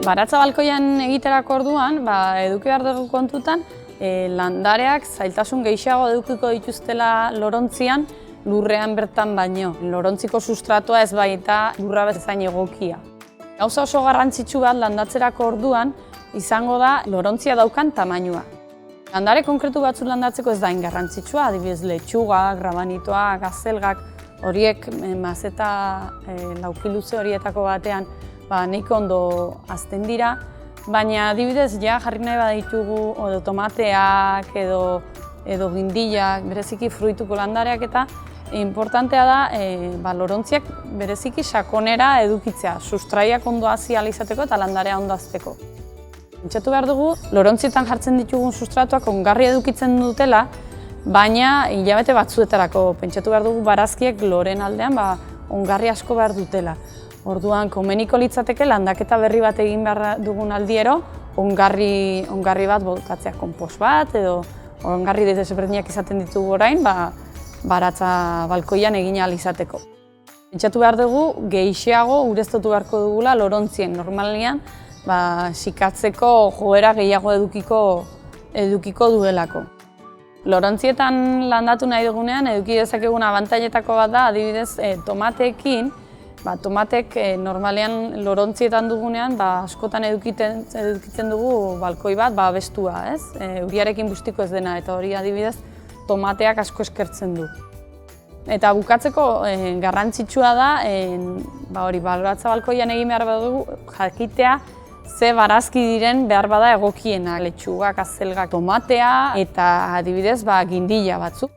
Baratza balkoian egiterako orduan, eduki behar dugu kontutan, landareak zailtasun gehiago edukiko dituztela lorontzian, lurrean bertan baino. Lorontziko sustratua ez baita lurra bezain egokia. Gauza oso garrantzitsu bat landatzerako orduan izango da lorontzia daukan tamainua. Landare konkretu batzu landatzeko ez da hain garrantzitsua, adibidez letxugak, rabanitoak, gazelgak, horiek mazeta laukiluze horietako batean nahiko ondo hazten dira, baina adibidez jarri nahi baditugu edo tomateak edo gindilak, bereziki fruituko landareak eta importantea da lorontziak bereziki sakonera edukitzea, sustraiak ondo hazi ahal izateko eta landarea ondo hazteko. Pentsatu behar dugu, lorontzietan jartzen ditugun sustratuak ongarri edukitzen dutela, baina hilabete batzuetarako. Pentsatu behar dugu barazkiek loren aldean ongarri asko behar dutela. Orduan, komeniko litzateke landaketa berri bat egin behar dugun aldiero, ongarri bat botatzea, konpost bat edo ongarri desberdinak izaten ditugu orain, baratza balkoian egin ahal izateko. Pentsatu behar dugu, gehiago ureztatu beharko dugula lorontzien normalean, sikatzeko joera gehiago edukiko duelako. Lorontzietan landatu nahi dugunean, eduki dezakegun abantailetako bat da, adibidez tomateekin, tomatek normalean lorontzietan dugunean askotan edukitzen dugu balkoi bat bestua, ez? Uriarekin bustiko ez dena, eta hori adibidez tomateak asko eskertzen du. Eta bukatzeko garrantzitsua da, baratza balkoian egin behar badugu jakitea ze barazki diren behar bada egokienak, letxugak, gazelgak, tomatea eta adibidez gindila batzuk.